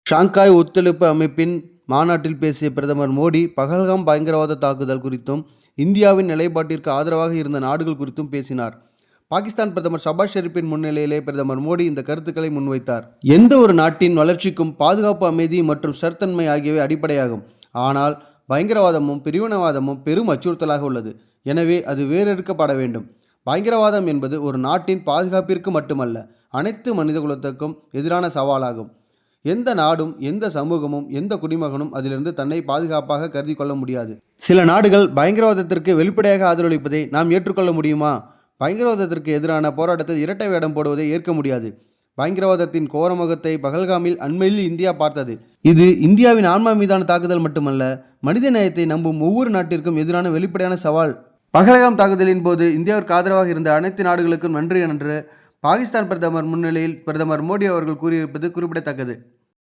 Shanghai ஒத்துழைப்பு அமைப்பின் மாநாட்டில் பேசிய பிரதமர் மோடி பஹல்காம் பயங்கரவாத தாக்குதல் குறித்தும் இந்தியாவின் நிலைப்பாட்டிற்கு ஆதரவாக இருந்த நாடுகள் குறித்தும் பேசினார். பாகிஸ்தான் பிரதமர் ஷபாஸ் ஷெரீப்பின் முன்னிலையிலே பிரதமர் மோடி இந்த கருத்துக்களை முன்வைத்தார். எந்த ஒரு நாட்டின் வளர்ச்சிக்கும் பாதுகாப்பு, அமைதி மற்றும் ஸ்திரத்தன்மை ஆகியவை அடிப்படையாகும். ஆனால் பயங்கரவாதமும் பிரிவினவாதமும் பெரும் அச்சுறுத்தலாக உள்ளது. எனவே அது வேறெடுக்கப்பட வேண்டும். பயங்கரவாதம் என்பது ஒரு நாட்டின் பாதுகாப்பிற்கு மட்டுமல்ல, அனைத்து மனிதகுலத்துக்கும் எதிரான சவாலாகும். எந்த நாடும், எந்த சமூகமும், எந்த குடிமகனும் அதிலிருந்து தன்னை பாதுகாப்பாக கருதி கொள்ள முடியாது. சில நாடுகள் பயங்கரவாதத்திற்கு வெளிப்படையாக ஆதரவளிப்பதை நாம் ஏற்றுக்கொள்ள முடியுமா? பயங்கரவாதத்திற்கு எதிரான போராட்டத்தில் இரட்டை வேடம் போடுவதை ஏற்க முடியாது. பயங்கரவாதத்தின் கோரமுகத்தை பஹல்காமில் அண்மையில் இந்தியா பார்த்தது. இது இந்தியாவின் ஆன்மா மீதான தாக்குதல் மட்டுமல்ல, மனித நேயத்தை நம்பும் ஒவ்வொரு நாட்டிற்கும் எதிரான வெளிப்படையான சவால். பஹல்காம் தாக்குதலின் போது இந்தியாவிற்கு ஆதரவாக இருந்த அனைத்து நாடுகளுக்கும் நன்றி என்று பாகிஸ்தான் பிரதமர் முன்னிலையில் பிரதமர் மோடி அவர்கள் கூறியிருப்பது குறிப்பிடத்தக்கது.